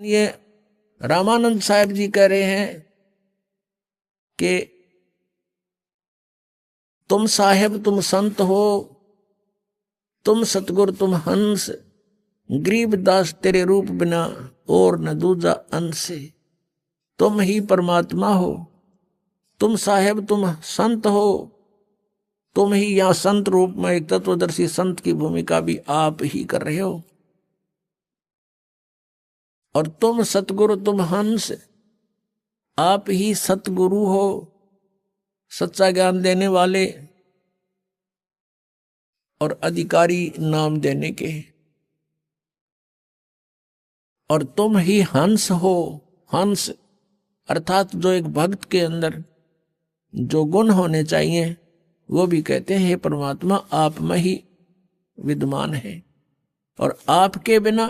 ये रामानंद साहब जी कह रहे हैं कि तुम साहेब तुम संत हो, तुम सतगुर तुम हंस, गरीबदास तेरे रूप बिना और न दूजा अंश। तुम ही परमात्मा हो, तुम साहेब तुम संत हो, तुम ही यहां संत रूप में एक तत्वदर्शी संत की भूमिका भी आप ही कर रहे हो। और तुम सतगुरु तुम हंस, आप ही सतगुरु हो, सच्चा ज्ञान देने वाले और अधिकारी नाम देने के। और तुम ही हंस हो, हंस अर्थात जो एक भक्त के अंदर जो गुण होने चाहिए वो भी कहते हैं हे परमात्मा आप में ही विद्यमान है। और आपके बिना,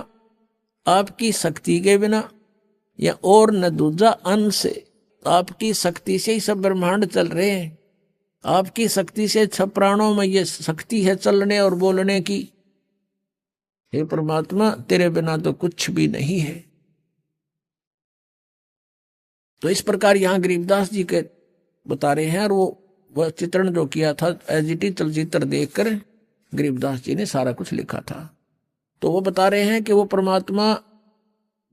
आपकी शक्ति के बिना या और न दूजा अंश, आपकी शक्ति से ही सब ब्रह्मांड चल रहे हैं। आपकी शक्ति से सब प्राणों में ये शक्ति है चलने और बोलने की। हे परमात्मा तेरे बिना तो कुछ भी नहीं है। तो इस प्रकार यहां गरीबदास जी के बता रहे हैं। और वह चित्रण जो किया था एज इट इज चलचित्र देखकर गरीबदास जी ने सारा कुछ लिखा था। तो वो बता रहे हैं कि वो परमात्मा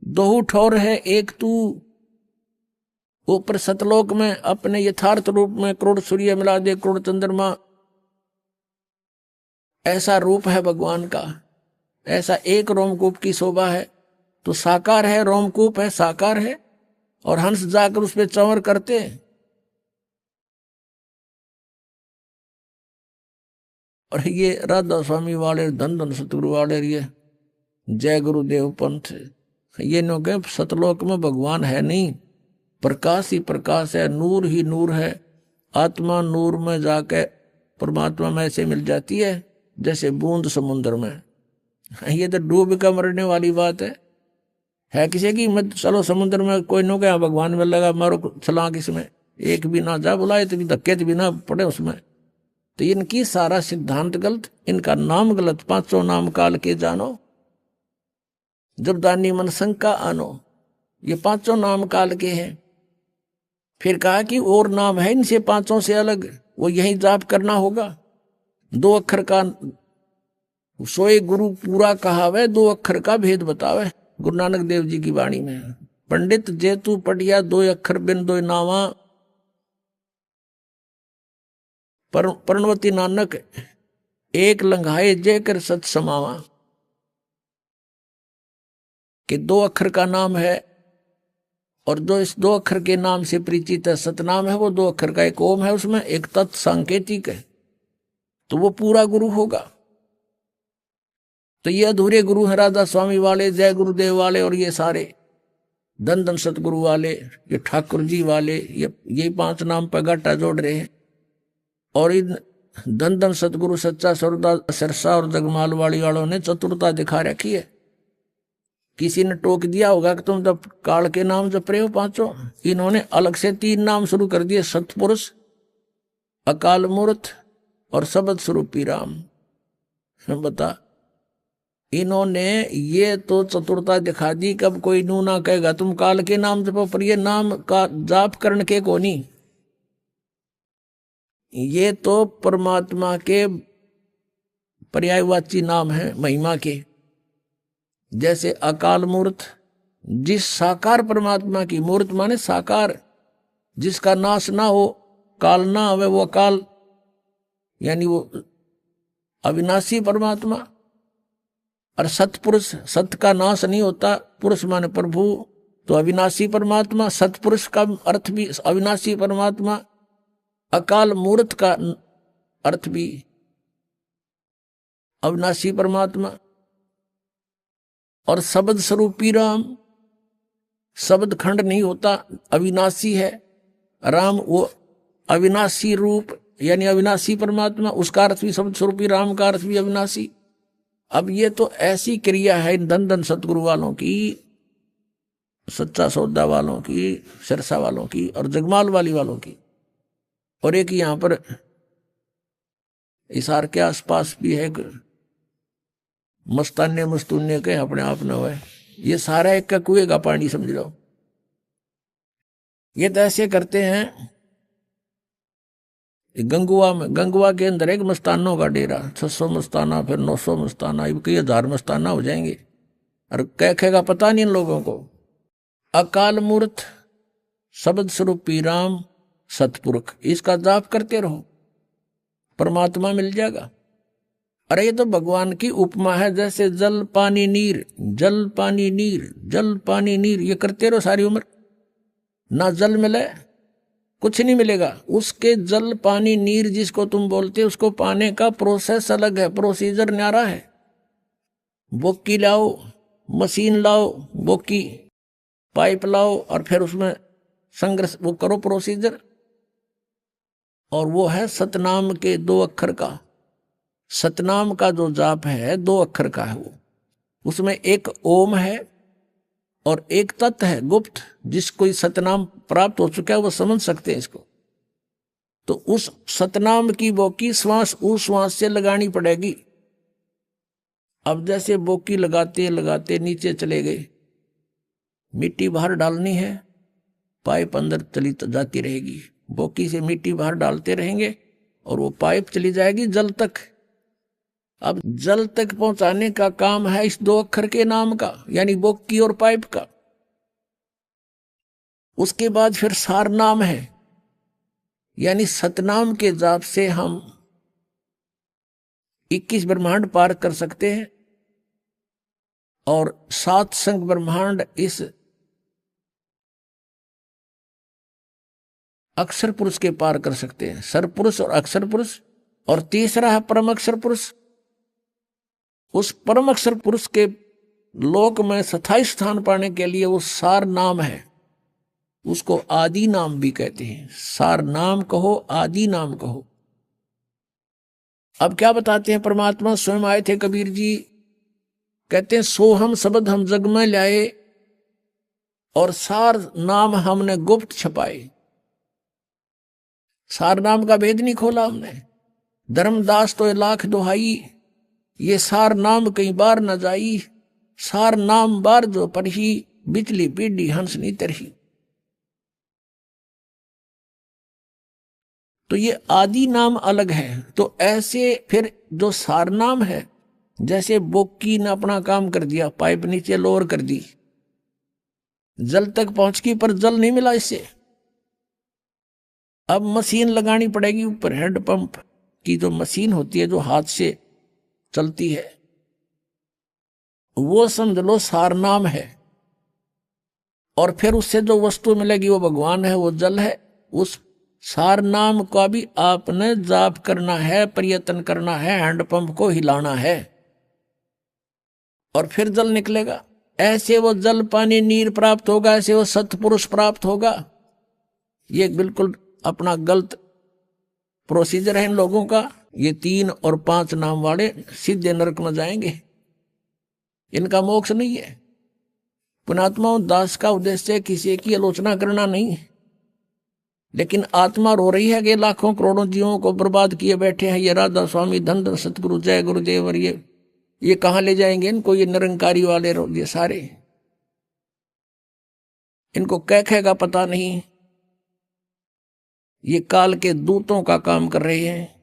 दोहू ठौर है एक तू, ऊपर सतलोक में अपने यथार्थ रूप में करोड़ सूर्य मिला दे करोड़ चंद्रमा, ऐसा रूप है भगवान का। ऐसा एक रोमकूप की शोभा है। तो साकार है, रोमकूप है, साकार है। और हंस जाकर उस पर चंवर करते। और ये राधा स्वामी वाले, धन धन सतगुरु वाले, ये जय गुरुदेव पंथ, ये नो के सतलोक में भगवान है नहीं, प्रकाश ही प्रकाश है, नूर ही नूर है। आत्मा नूर में जाके परमात्मा में ऐसे मिल जाती है जैसे बूंद समुद्र में। ये तो डूब कर मरने वाली बात है किसी की मत चलो समुद्र में, कोई नो क्या भगवान में लगा मारो छलांग इसमें, एक भी ना जा बुलाए तो धक्के भी ना पड़े उसमें। तो इनकी सारा सिद्धांत गलत, इनका नाम गलत। पांचों नाम काल के जानो, जब दानी मन शंका आनो, ये पांचों नाम काल के हैं। फिर कहा कि और नाम है इनसे पांचों से अलग, वो यही जाप करना होगा। 2 अक्षर का सोए गुरु पूरा कहावे, 2 अक्षर का भेद बतावे। गुरु नानक देव जी की वाणी में पंडित जेतु पढ़िया 2 अक्षर बिन 2 नावा, प्रणवती नानक एक लंघाए जय कर सत समावा। कि 2 अक्षर का नाम है और जो इस 2 अक्षर के नाम से परिचित है, सतनाम है, वो 2 अक्षर का एक ओम है, उसमें एक तत् सांकेतिक है, तो वो पूरा गुरु होगा। तो ये अधूरे गुरु हैं राधा स्वामी वाले, जय गुरुदेव वाले, और ये सारे धन धन सतगुरु वाले, ये ठाकुर जी वाले, ये 5 नाम पर गाटा जोड़ रहे हैं। और इन धन धन सतगुरु सच्चा सौदा सिरसा और जगमाल वाली वालों ने चतुरता दिखा रखी है। किसी ने टोक दिया होगा कि तुम जब काल के नाम जप रहे हो पांचों, इन्होंने अलग से 3 नाम शुरू कर दिए, सतपुरुष, अकाल मूर्त और शब्द स्वरूपी राम। बता, इन्होंने ये तो चतुरता दिखा दी। कब कोई नू ना कहेगा तुम काल के नाम जपो, पर ये नाम का जाप करने के कोनी, ये तो परमात्मा के पर्यायवाची नाम है महिमा के। जैसे अकाल मूर्त, जिस साकार परमात्मा की, मूर्त माने साकार, जिसका नाश ना हो, काल ना हो, वो अकाल यानी वो अविनाशी परमात्मा। और सतपुरुष, सत का नाश नहीं होता, पुरुष माने प्रभु, तो अविनाशी परमात्मा। सतपुरुष का अर्थ भी अविनाशी परमात्मा। अकाल मूर्त का अर्थ भी अविनाशी परमात्मा। और शब्द स्वरूपी राम, शब्द खंड नहीं होता, अविनाशी है राम, वो अविनाशी रूप यानी अविनाशी परमात्मा, उसका अर्थ भी शब्द स्वरूपी, राम का अर्थ भी अविनाशी। अब ये तो ऐसी क्रिया है इन धन धन सतगुरु वालों की, सच्चा सौदा वालों की, सिरसा वालों की और जगमाल वाली वालों की। और एक यहां पर इसार के आसपास भी है, मस्तान्य मस्तून्य के अपने आप न हुए। ये सारा एक का कुएं का पानी समझ लो। ये तो ऐसे करते हैं। गंगुआ के अंदर एक मस्तानों का डेरा, 600 मस्ताना, फिर 900 मस्ताना, कई 1000 मस्ताना हो जाएंगे। और कहेगा पता नहीं इन लोगों को। अकाल मूर्त, शब्द स्वरूपी राम, सतपुरुष, इसका जाप करते रहो, परमात्मा मिल जाएगा। अरे ये तो भगवान की उपमा है, जैसे जल पानी नीर, जल पानी नीर, जल पानी नीर, ये करते रहो सारी उम्र, ना जल मिले कुछ नहीं मिलेगा। उसके जल पानी नीर जिसको तुम बोलते हो, उसको पाने का प्रोसेस अलग है, प्रोसीजर न्यारा है। बोकी लाओ, मशीन लाओ, बोकी पाइप लाओ, और फिर उसमें संघर्ष वो करो प्रोसीजर। और वो है सतनाम के 2 अक्षर का। सतनाम का जो जाप है 2 अक्षर का है वो। उसमें एक ओम है और एक तत् है गुप्त, जिसको सतनाम प्राप्त हो चुका है वो समझ सकते हैं इसको। तो उस सतनाम की बोकी श्वास उस श्वास से लगानी पड़ेगी। अब जैसे बोकी लगाते लगाते नीचे चले गए, मिट्टी बाहर डालनी है, पाइप अंदर चली जाती रहेगी, बोकी से मिट्टी बाहर डालते रहेंगे और वो पाइप चली जाएगी जल तक। अब जल तक पहुंचाने का काम है इस 2 अक्षर के नाम का, यानी बोकी और पाइप का। उसके बाद फिर सार नाम है, यानी सतनाम के जाप से हम 21 ब्रह्मांड पार कर सकते हैं और 7 संग ब्रह्मांड इस अक्षर पुरुष के पार कर सकते हैं, सरपुरुष और अक्षर पुरुष। और तीसरा है परम अक्षर पुरुष। उस परम अक्षर पुरुष के लोक में स्थायी स्थान पाने के लिए वो सार नाम है, उसको आदि नाम भी कहते हैं। सार नाम कहो, आदि नाम कहो। अब क्या बताते हैं परमात्मा स्वयं आए थे, कबीर जी कहते हैं सोहम शब्द हम जग में लाए और सार नाम हमने गुप्त छपाए। सार नाम का भेद नहीं खोला हमने। धर्मदास तो 1,00,000 दोहाई, ये सार नाम कई बार न जाई, सार नाम बार जो परही, बिचली पीढ़ी हंस नहीं तरही। तो ये आदि नाम अलग है। तो ऐसे फिर जो सार नाम है, जैसे बोकी ने अपना काम कर दिया, पाइप नीचे लोअर कर दी, जल तक पहुंच गई पर जल नहीं मिला इससे। अब मशीन लगानी पड़ेगी ऊपर, हैंड पंप की जो मशीन होती है जो हाथ से चलती है, वो समझ लो सार नाम है। और फिर उससे जो वस्तु मिलेगी वो भगवान है, वो जल है। उस सार नाम का भी आपने जाप करना है, प्रयत्न करना है, हैंडपंप को हिलाना है और फिर जल निकलेगा। ऐसे वो जल पानी नीर प्राप्त होगा, ऐसे वो सतपुरुष प्राप्त होगा। ये बिल्कुल अपना गलत प्रोसीजर है इन लोगों का। ये 3 और 5 नाम वाले सीधे नरक में जाएंगे, इनका मोक्ष नहीं है। पुणात्मा दास का उद्देश्य किसी की आलोचना करना नहीं है, लेकिन आत्मा रो रही है कि लाखों करोड़ों जीवों को बर्बाद किए बैठे हैं ये राधा स्वामी, धन धन सतगुरु, जय गुरुदेव। और ये कहाँ ले जाएंगे इनको, ये निरंकारी वाले ये सारे, इनको कहेगा पता नहीं। ये काल के दूतों का काम कर रहे हैं,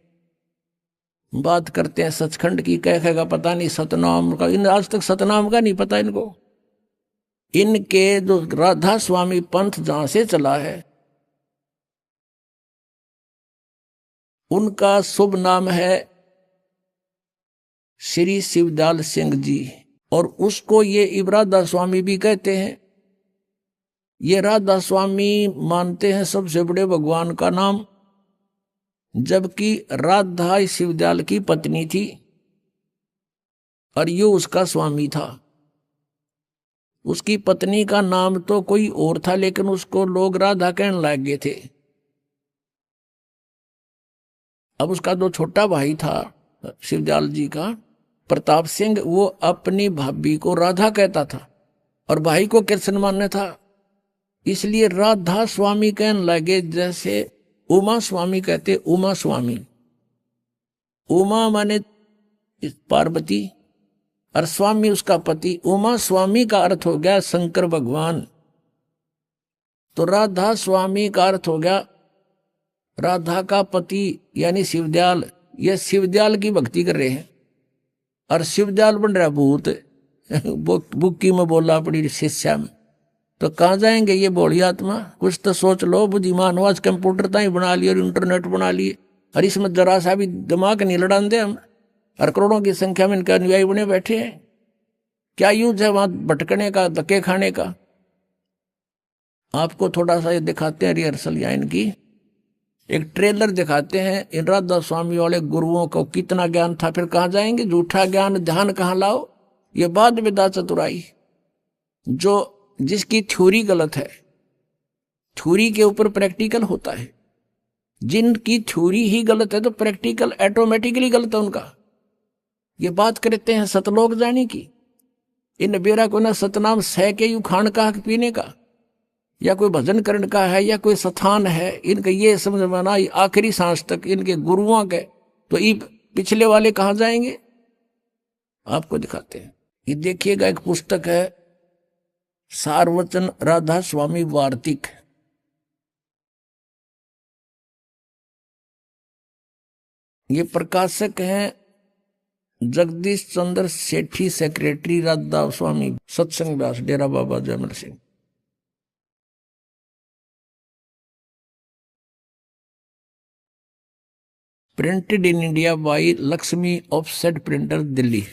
बात करते हैं सचखंड की, कहेगा पता नहीं सतनाम का। इन आज तक सतनाम का नहीं पता इनको। इनके जो राधा स्वामी पंथ जहां से चला है, उनका शुभ नाम है श्री शिवदयाल सिंह जी, और उसको ये इबरादा स्वामी भी कहते हैं। ये राधा स्वामी मानते हैं सबसे बड़े भगवान का नाम, जबकि राधा शिवदयाल की पत्नी थी और ये उसका स्वामी था। उसकी पत्नी का नाम तो कोई और था, लेकिन उसको लोग राधा कहने लग गए थे। अब उसका जो छोटा भाई था शिवदयाल जी का, प्रताप सिंह, वो अपनी भाभी को राधा कहता था और भाई को कृष्ण मानने था, इसलिए राधा स्वामी कहने लगे। जैसे उमा स्वामी कहते, उमा स्वामी, उमा माने पार्वती, और स्वामी उसका पति। उमा स्वामी का अर्थ हो गया शंकर भगवान, तो राधा स्वामी का अर्थ हो गया राधा का पति यानी शिवदयाल। ये शिवदयाल की भक्ति कर रहे हैं और शिवदयाल बन रहा भूत। बुक्की में बोला अपनी शिष्या में, तो कहाँ जाएंगे ये भोली आत्मा? कुछ तो सोच लो बुद्धिमान हो, आज कंप्यूटर तो ही बना लिए और इंटरनेट बना लिए, और इसमें जरा सा भी दिमाग नहीं लड़ान दे हम, और करोड़ों की संख्या में इनके अनुयायी बने बैठे हैं। क्या यूज है वहां भटकने का, धक्के खाने का? आपको थोड़ा सा ये दिखाते हैं रिहर्सल या इनकी एक ट्रेलर दिखाते हैं। इन राधा स्वामी वाले गुरुओं को कितना ज्ञान था, फिर कहाँ जाएंगे? झूठा ज्ञान ध्यान कहाँ लाओ? ये बाद विदा चतुराई, जो जिसकी थ्योरी गलत है, थ्योरी के ऊपर प्रैक्टिकल होता है। जिनकी थ्योरी ही गलत है तो प्रैक्टिकल ऑटोमेटिकली गलत है उनका। ये बात करते हैं सतलोक जाने की, इन बेरा को ना सतनाम सह के यू खान का पीने का, या कोई भजन करण का है, या कोई स्थान है, इनका ये समझ में ना आखिरी सांस तक इनके गुरुओं के, तो ये पिछले वाले कहाँ जाएंगे? आपको दिखाते हैं। ये देखिएगा, एक पुस्तक है सारवचन राधा स्वामी वार्तिक। ये प्रकाशक हैं Jagdish Chandra Sethi, secretary Radha Swami Satsang Beas, Dera Baba Jaimal Singh. Printed in India by Laxmi offset printer, Delhi.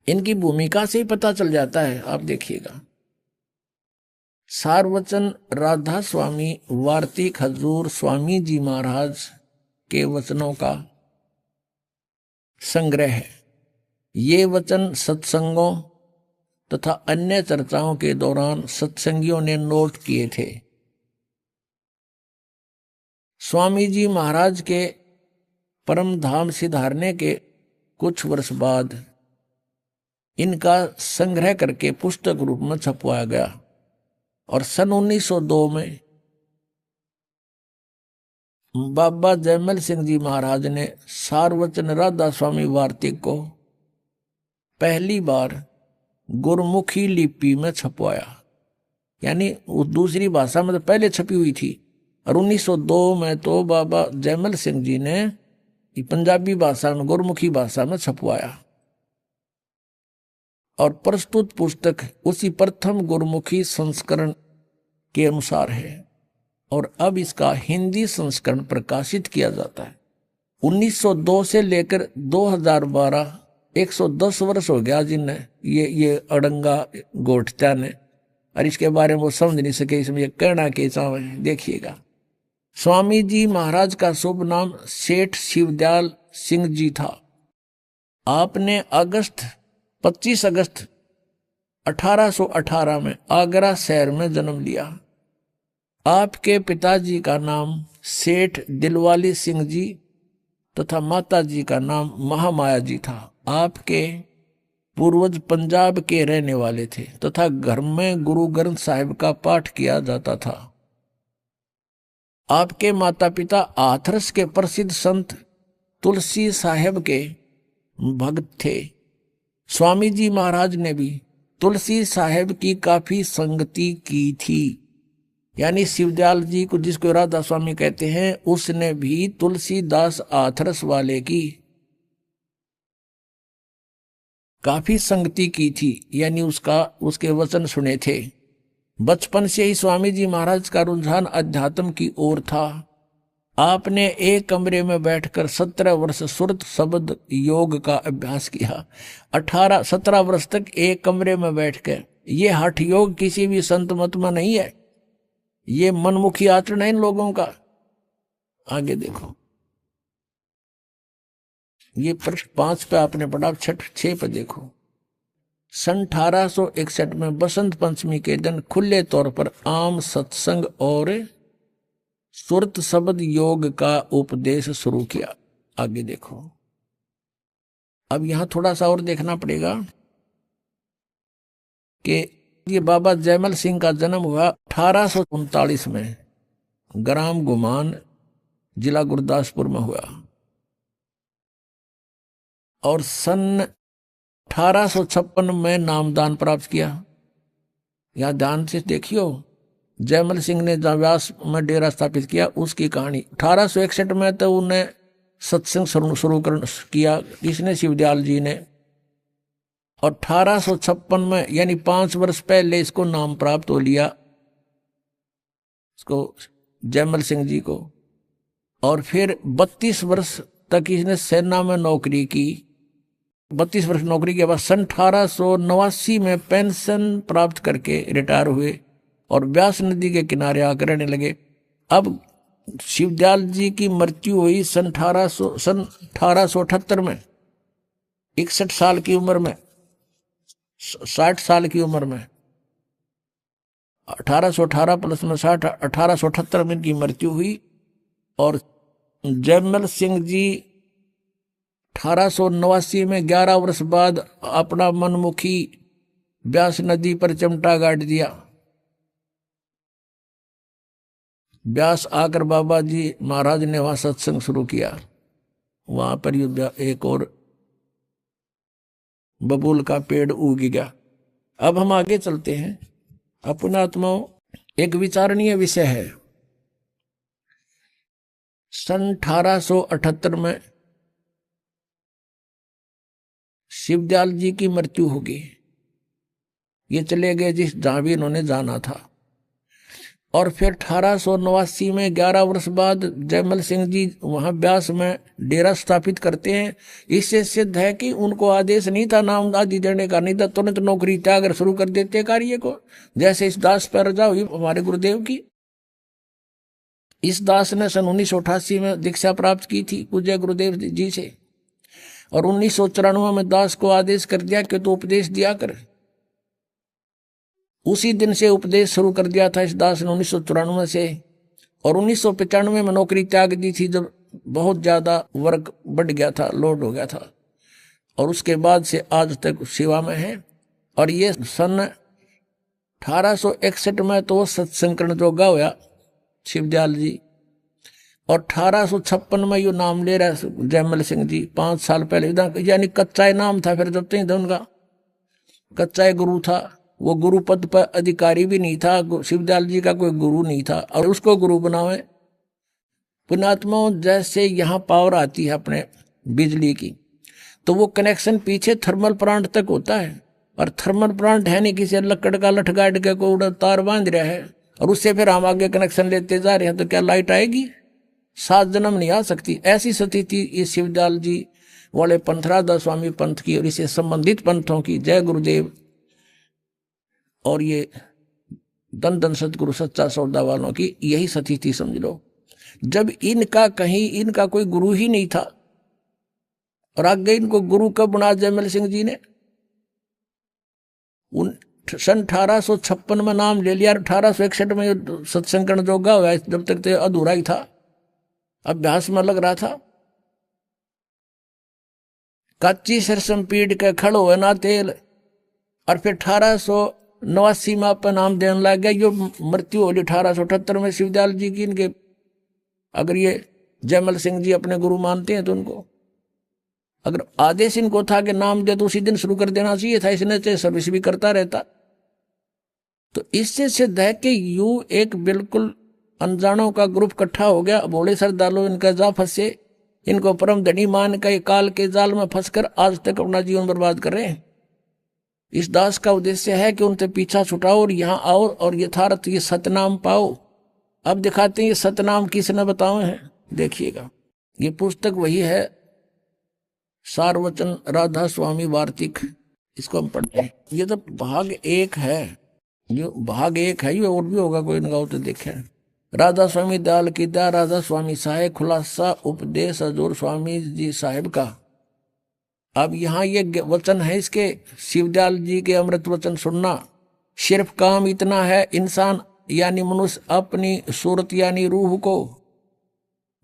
इनकी भूमिका से ही पता चल जाता है, आप देखिएगा। सारवचन राधा स्वामी वार्तिक हजूर स्वामी जी महाराज के वचनों का संग्रह है। ये वचन सत्संगों तथा अन्य चर्चाओं के दौरान सत्संगियों ने नोट किए थे। स्वामी जी महाराज के परम धाम सिधारने के कुछ वर्ष बाद इनका संग्रह करके पुस्तक रूप में छपवाया गया, और सन 1902 में बाबा जयमल सिंह जी महाराज ने सारवचन राधा स्वामी वार्तिक को पहली बार गुरमुखी लिपि में छपवाया। यानी उस दूसरी भाषा में तो पहले छपी हुई थी, और 1902 में तो बाबा जयमल सिंह जी ने पंजाबी भाषा में, गुरमुखी भाषा में छपवाया। और प्रस्तुत पुस्तक उसी प्रथम गुरमुखी संस्करण के अनुसार है, और अब इसका हिंदी संस्करण प्रकाशित किया जाता है। 1902 से लेकर 2012 110 वर्ष हो गया जिन्हें ये अड़ंगा गोठत्या ने, और इसके बारे में वो समझ नहीं सके, इसमें ये कहना के चाहे। देखिएगा, स्वामी जी महाराज का शुभ नाम सेठ शिवदयाल सिंह जी था। आपने 25 अगस्त 1818 में आगरा शहर में जन्म लिया। आपके पिताजी का नाम सेठ दिलवाली सिंह जी तथा माता जी का नाम महामाया जी था। आपके पूर्वज पंजाब के रहने वाले थे तथा घर में गुरु ग्रंथ साहिब का पाठ किया जाता था। आपके माता पिता हाथरस के प्रसिद्ध संत तुलसी साहेब के भक्त थे। स्वामी जी महाराज ने भी तुलसी साहेब की काफी संगति की थी। यानी शिवदयाल जी को, जिसको राधा स्वामी कहते हैं, उसने भी तुलसीदास हाथरस वाले की काफी संगति की थी, यानी उसके वचन सुने थे। बचपन से ही स्वामी जी महाराज का रुझान अध्यात्म की ओर था। आपने एक कमरे में बैठकर 17 वर्ष सुरत शब्द योग का अभ्यास किया। 17 वर्ष तक एक कमरे में बैठकर, ये हठ योग किसी भी संत मत में नहीं है, ये मनमुखी आचरण है इन लोगों का। आगे देखो, ये पृष्ठ 5 पे आपने पढ़ा, 6 पे देखो। सन 1861 में बसंत पंचमी के दिन खुले तौर पर आम सत्संग और सुरत शब्द योग का उपदेश शुरू किया। आगे देखो, अब यहां थोड़ा सा और देखना पड़ेगा कि ये बाबा जयमल सिंह का जन्म हुआ 1839 में, ग्राम गुमान, जिला गुरदासपुर में हुआ। और सन 1856 में नामदान प्राप्त किया। यहां ध्यान से देखियो, जयमल सिंह ने जहां व्यास में डेरा स्थापित किया उसकी कहानी। 1861 में तो उन्हें सत्संग शुरू किया, किसने? शिवदयाल जी ने। और 1856 में यानी 5 वर्ष पहले इसको नाम प्राप्त हो लिया, इसको जयमल सिंह जी को। और फिर 32 वर्ष तक इसने सेना में नौकरी की। 32 वर्ष नौकरी के बाद सन 1889 में पेंशन प्राप्त करके रिटायर हुए और व्यास नदी के किनारे आकर रहने लगे। अब शिवदयाल जी की मृत्यु हुई सन 1878 में, 61 साल की उम्र में, 60 साल की उम्र में। 1818 प्लस में 60, 1878 में इनकी मृत्यु हुई। और जयमल सिंह जी 1889 में 11 वर्ष बाद अपना मनमुखी व्यास नदी पर चमटा गाड़ दिया। व्यास आकर बाबा जी महाराज ने वहां सत्संग शुरू किया। वहां पर एक और बबूल का पेड़ उग गया। अब हम आगे चलते हैं। अपना आत्माओं, एक विचारणीय विषय है। सन 1878 में शिवदयाल जी की मृत्यु होगी। ये चले गए जिस जहां भी इन्होंने जाना था। और फिर 1889 में 11 वर्ष बाद जयमल सिंह जी वहां व्यास में डेरा स्थापित करते हैं। इससे सिद्ध है कि उनको आदेश नहीं था नाम आदि देने का, नहीं था तुरंत नौकरी त्याग शुरू कर देते कार्य को। जैसे इस दास पर रजा हुई हमारे गुरुदेव की। इस दास ने सन 1988 में दीक्षा प्राप्त की थी पूज्य गुरुदेव जी से। और 1994 में दास को आदेश कर दिया कि तू उपदेश दिया कर। उसी दिन से उपदेश शुरू कर दिया था इस दास ने 1994 से। और 1995 में नौकरी त्याग दी थी जब बहुत ज्यादा वर्क बढ़ गया था, लोड हो गया था। और उसके बाद से आज तक सेवा में है। और ये सन 1861 में तो सत्संकरण जोगा हुआ शिवदयाल जी। और 1856 में यो नाम ले रहा है जयमल सिंह जी, 5 साल पहले। यानी कच्चा नाम था फिर जब तक उनका, कच्चा गुरु था। वो गुरु पद पर अधिकारी भी नहीं था, शिवदयाल जी का कोई गुरु नहीं था और उसको गुरु बनावे। पुण्यात्माओं, जैसे यहाँ पावर आती है अपने बिजली की, तो वो कनेक्शन पीछे थर्मल प्लांट तक होता है। और थर्मल प्लांट है नहीं किसी लकड़ का लठ गाड़ के को तार बांध रहा है और उससे फिर हम आगे कनेक्शन लेते जा रहे हैं, तो क्या लाइट आएगी? 7 जन्म नहीं आ सकती। ऐसी स्थिति इस शिवदयाल जी वाले पंथ, राधा स्वामी पंथ की और इससे संबंधित पंथों की। जय गुरुदेव। और ये धन धन सतगुरु सच्चा सौदा वालों की यही स्थिति समझ लो। जब इनका कोई गुरु ही नहीं था और आगे इनको गुरु कब बना जयमल सिंह जी ने? सन 1856 में नाम ले लिया। 1861 में सत्संकरण जोगा हुआ, जब तक तो अधूरा ही था, अभ्यास में लग रहा था। कच्ची सरसम पीड़ के खड़ो है ना तेल। और फिर 1889 में अपन नाम देने लग गया। यो मृत्यु होली 1878 में शिवदयाल जी की। इनके अगर ये जयमल सिंह जी अपने गुरु मानते हैं तो उनको अगर आदेश इनको था कि नाम दे तो उसी दिन शुरू कर देना चाहिए था। इसने चाहे सर्विस भी करता रहता। तो इससे सिद्ध है कि यू एक बिल्कुल अनजानों का ग्रुप इकट्ठा हो गया। भोले श्रद्धालु इनका जा फंसे, इनको परम धनी मान के काल के जाल में फंसकर आज तक अपना जीवन बर्बाद कर रहे हैं। इस दास का उद्देश्य है कि उनसे पीछा छुटाओ और यहाँ आओ और यथार्थ ये सतनाम पाओ। अब दिखाते हैं ये सतनाम किसने बताए हैं, देखिएगा। ये पुस्तक वही है, सारवचन राधा स्वामी वार्तिक। इसको हम पढ़ते हैं। ये तो भाग 1 है, ये भाग 1 है। ये और भी होगा कोई इनका तो देखे। राधा स्वामी दयाल की दया, राधा स्वामी साहेब, खुलासा उपदेश हजूर स्वामी जी साहेब का। अब यहाँ ये वचन है इसके, शिवदयाल जी के अमृत वचन सुनना। सिर्फ काम इतना है, इंसान यानी मनुष्य अपनी सूरत यानी रूह को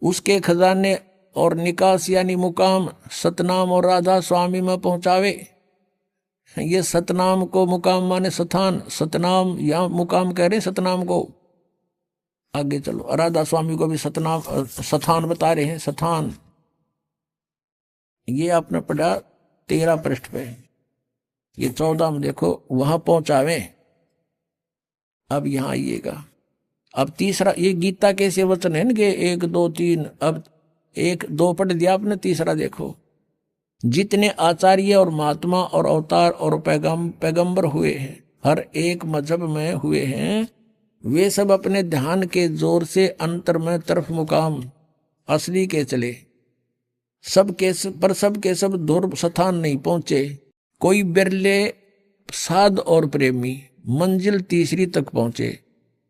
उसके खजाने और निकास यानी मुकाम सतनाम और राधा स्वामी में पहुंचावे। ये सतनाम को मुकाम माने स्थान, सतनाम यहाँ मुकाम कह रहे सतनाम को। आगे चलो, राधा स्वामी को भी सतनाम सथान बता रहे हैं। सथान ये आपने पढ़ा 13 पृष्ठ पे, ये 14 में देखो, वहां पहुंचावे। अब यहां आइएगा, अब तीसरा, ये गीता के से वचन है ना, 1 2 3, अब 1 2 पढ़ दिया आपने, तीसरा देखो। जितने आचार्य और महात्मा और अवतार और पैगंबर हुए हैं, हर एक मजहब में हुए हैं, वे सब अपने ध्यान के जोर से अंतर में तरफ मुकाम असली के चले, सबके सब दूर स्थान नहीं पहुंचे। कोई बिरले साध और प्रेमी मंजिल तीसरी तक पहुंचे।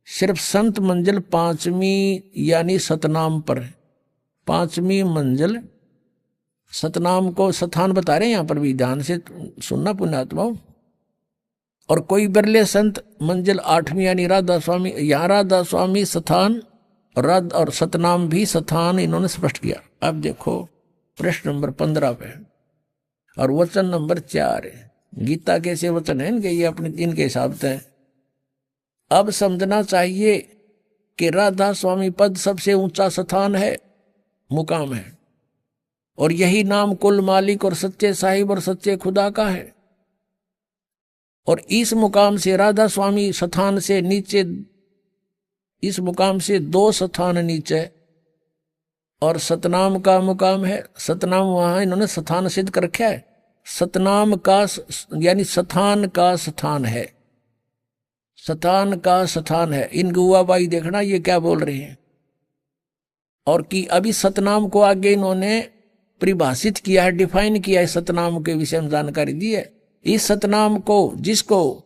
सिर्फ संत मंजिल 5वीं यानी सतनाम पर, 5वीं मंजिल सतनाम को स्थान बता रहे हैं। यहां पर भी ध्यान से सुनना पुण्यात्माओं। और कोई बिरले संत मंजिल 8वीं यानी राधा स्वामी, यहाँ राधा स्वामी स्थान और सतनाम भी स्थान इन्होंने स्पष्ट किया। अब देखो प्रश्न नंबर 15 पे और वचन नंबर 4 है। गीता के से वचन है इनके, ये अपने इनके हिसाब से। अब समझना चाहिए कि राधा स्वामी पद सबसे ऊंचा स्थान है, मुकाम है, और यही नाम कुल मालिक और सच्चे साहिब और सच्चे खुदा का है। और इस मुकाम से राधा स्वामी स्थान से नीचे, इस मुकाम से 2 स्थान नीचे और सतनाम का मुकाम है। सतनाम वहां इन्होंने स्थान सिद्ध कर रखा है। सतनाम का यानी स्थान का स्थान है, स्थान का स्थान है। इन गुआबाई देखना ये क्या बोल रहे हैं। और कि अभी सतनाम को आगे इन्होंने परिभाषित किया है, डिफाइन किया है, सतनाम के विषय में जानकारी दी है। इस सतनाम को, जिसको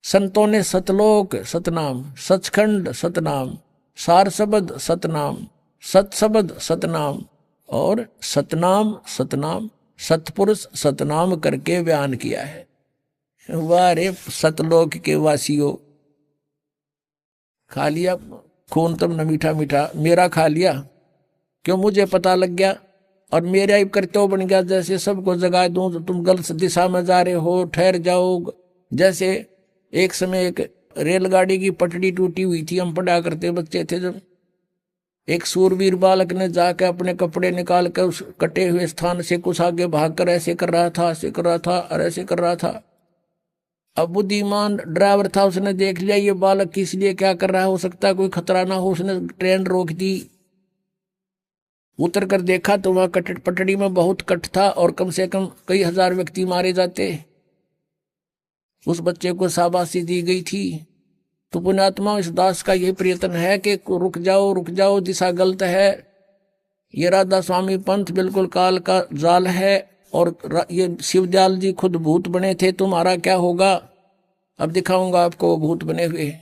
संतों ने सतलोक सतनाम, सचखंड सतनाम, सार शब्द सतनाम, सतशब्द सतनाम और सतनाम सतनाम, सतपुरुष सतनाम करके बयान किया है। वाह रे सतलोक के वासियों, खा लिया खून तुमने मीठा मीठा, मेरा खा लिया क्यों, मुझे पता लग गया और मेरा ही कर्तव्य बन गया। जैसे सबको जगा दूं तो तुम गलत दिशा में जा रहे हो, ठहर जाओ। जैसे एक समय एक रेलगाड़ी की पटड़ी टूटी हुई थी, हम पढ़ा करते बच्चे थे जब, एक सूरवीर बालक ने जाकर अपने कपड़े निकाल कर उस कटे हुए स्थान से कुछ आगे भागकर ऐसे कर रहा था, ऐसे कर रहा था और ऐसे कर रहा था। अब बुद्धिमान ड्राइवर था, उसने देख लिया ये बालक किस लिए क्या कर रहा है, हो सकता है कोई खतरा ना हो, उसने ट्रेन रोक दी। उतर कर देखा तो वहां पटड़ी में बहुत कट था और कम से कम कई हजार व्यक्ति मारे जाते। उस बच्चे को शाबाशी दी गई थी। तो पुण्यात्मा, इस दास का यही प्रयत्न है कि रुक जाओ, दिशा गलत है। ये राधा स्वामी पंथ बिल्कुल काल का जाल है और ये शिवदयाल जी खुद भूत बने थे, तुम्हारा क्या होगा। अब दिखाऊंगा आपको वो भूत बने हुए।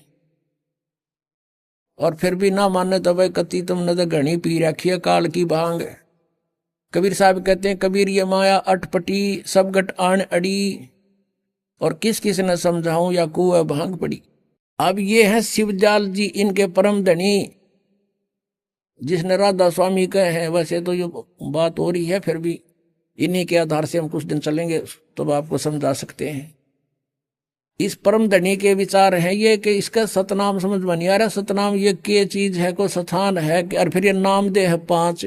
और फिर भी ना माने तो भाई कति तुमने तो घनी पी रखी है काल की भांग। कबीर साहब कहते हैं, कबीर ये माया अटपटी सब गट आन अड़ी, और किस किस ने समझाऊं या कुआ भांग पड़ी। अब ये है शिवदयाल जी, इनके परम धनी, जिसने राधा स्वामी कहे हैं। वैसे तो ये बात हो रही है, फिर भी इन्हीं के आधार से हम कुछ दिन चलेंगे तो आपको समझा सकते हैं। इस परम धनी के विचार हैं ये कि इसका सतनाम समझ में नहीं आ रहा। सतनाम ये क्या चीज है, को स्थान है कि, और फिर ये नाम दे है 5,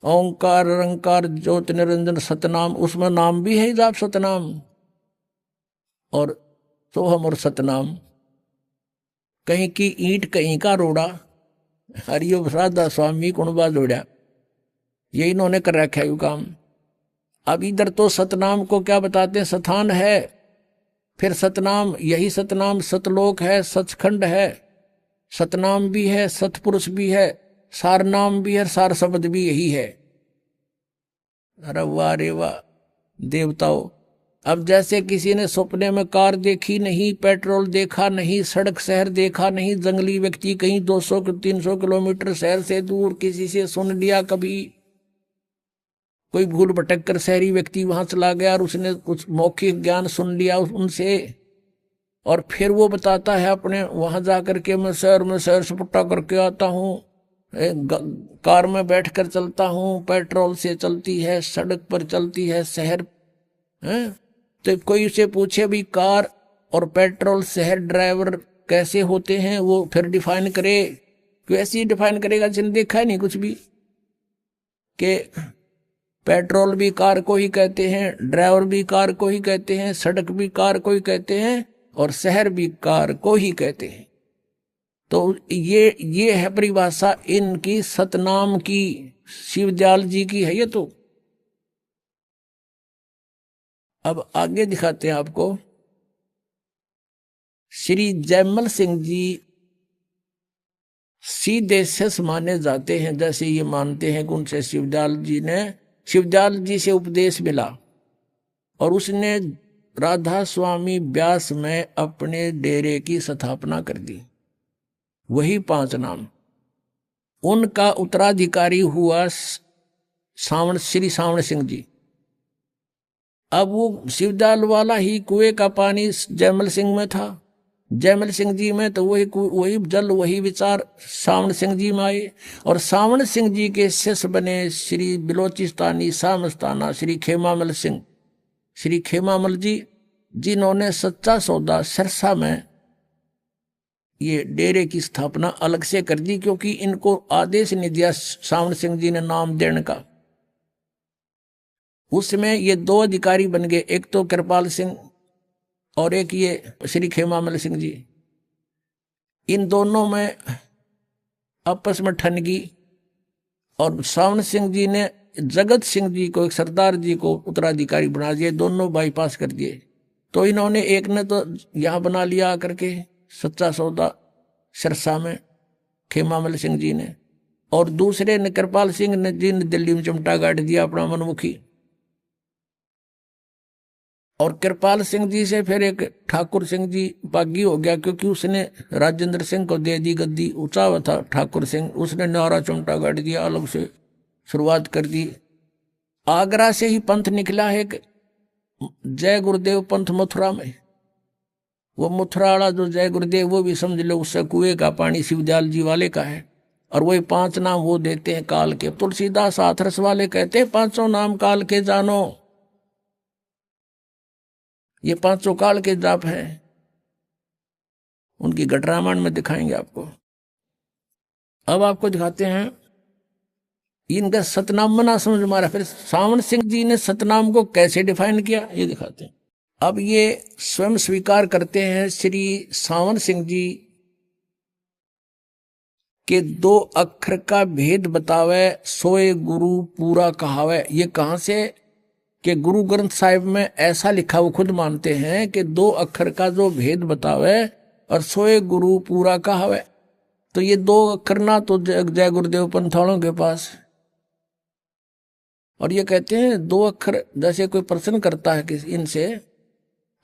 ओंकार रंकार ज्योति निरंजन सतनाम, उसमें नाम भी है जाप सतनाम और सोहम और सतनाम। कहीं की ईंट कहीं का रोड़ा, हरियो राधा स्वामी कुणबा जोड़ा, ये इन्होंने कर रखा है काम। अब इधर तो सतनाम को क्या बताते हैं, स्थान है। फिर सतनाम, यही सतनाम सतलोक है, सचखंड है, सतनाम भी है, सतपुरुष भी है, सार नाम भी है, सार शब्द भी यही है। अरे वाह रे वाह देवताओ। अब जैसे किसी ने सपने में कार देखी नहीं, पेट्रोल देखा नहीं, सड़क शहर देखा नहीं, जंगली व्यक्ति कहीं 200-300 किलोमीटर शहर से दूर किसी से सुन लिया, कभी कोई भूल भटक कर शहरी व्यक्ति वहां चला गया और उसने कुछ मौखिक ज्ञान सुन लिया उनसे, और फिर वो बताता है अपने वहां जाकर के मैं शहर में सैर सपाटा करके आता हूँ, कार में बैठकर चलता हूँ, पेट्रोल से चलती है, सड़क पर चलती है, शहर है। तो कोई उसे पूछे भी कार और पेट्रोल शहर ड्राइवर कैसे होते हैं वो फिर डिफाइन करे, क्यों ऐसे ही डिफाइन करेगा जिसने देखा है नहीं कुछ भी। कि पेट्रोल भी कार को ही कहते हैं, ड्राइवर भी कार को ही कहते हैं, सड़क भी कार को ही कहते हैं, और शहर भी कार को ही कहते हैं। तो ये है परिभाषा इनकी सतनाम की, शिवदयाल जी की है ये। तो अब आगे दिखाते हैं आपको। श्री जयमल सिंह जी सीधे शेष माने जाते हैं, जैसे ये मानते हैं कि उनसे शिवदयाल जी से उपदेश मिला और उसने राधा स्वामी व्यास में अपने डेरे की स्थापना कर दी। वही 5 नाम। उनका उत्तराधिकारी हुआ श्री सावण सिंह जी। अब वो शिवदयाल वाला ही कुएं का पानी जयमल सिंह में था, जयमल सिंह जी में, तो वही जल वही विचार सावण सिंह जी में आए। और सावण सिंह जी के शिष्य बने श्री बिलोचिस्तानी सामस्ताना श्री खेमामल सिंह, श्री खेमामल जी, जिन्होंने सच्चा सौदा सिरसा में ये डेरे की स्थापना अलग से कर दी, क्योंकि इनको आदेश नहीं दिया सावण सिंह जी ने नाम देने का। उसमें ये 2 अधिकारी बन गए, एक तो कृपाल सिंह और एक ये श्री खेमामल सिंह जी। इन दोनों में आपस में ठनगी, और सावण सिंह जी ने जगत सिंह जी को, एक सरदार जी को उत्तराधिकारी बना दिए, दोनों बाईपास कर दिए। तो इन्होंने एक ने तो यहां बना लिया आकर के सच्चा सौदा सिरसा में खेमामल सिंह जी ने, और दूसरे ने कृपाल सिंह ने जी ने दिल्ली में चिमटा गाड़ दिया अपना मनमुखी। और कृपाल सिंह जी से फिर एक ठाकुर सिंह जी बागी हो गया, क्योंकि उसने राजेंद्र सिंह को दे दी गद्दी, ऊंचा हुआ था ठाकुर सिंह, उसने नारा चिमटा गाड़ दिया, अलग से शुरुआत कर दी। आगरा से ही पंथ निकला है एक जय गुरुदेव पंथ मथुरा में। वो मथुरा वाला जो जय गुरुदेव, वो भी समझ लो उससे कुएं का पानी शिवदयाल जी वाले का है। और वही 5 नाम वो देते हैं काल के। तुलसीदास हाथरस वाले कहते हैं 5 नाम काल के जानो। ये 5 काल के जाप हैं, उनकी घटरामायण में दिखाएंगे आपको। अब आपको दिखाते हैं इनका सतनाम मना समझ मारा। फिर सावण सिंह जी ने सतनाम को कैसे डिफाइन किया ये दिखाते हैं। अब ये स्वयं स्वीकार करते हैं श्री सावण सिंह जी के 2 अक्षर का भेद बतावे सोए गुरु पूरा कहावे। ये कहां से? कि गुरु ग्रंथ साहिब में ऐसा लिखा, वो खुद मानते हैं कि 2 अक्षर का जो भेद बतावे और सोए गुरु पूरा कहावे। तो ये 2 अक्षर ना तो जय गुरुदेव पंथालों के पास, और ये कहते हैं 2 अक्षर, जैसे कोई प्रश्न करता है कि इनसे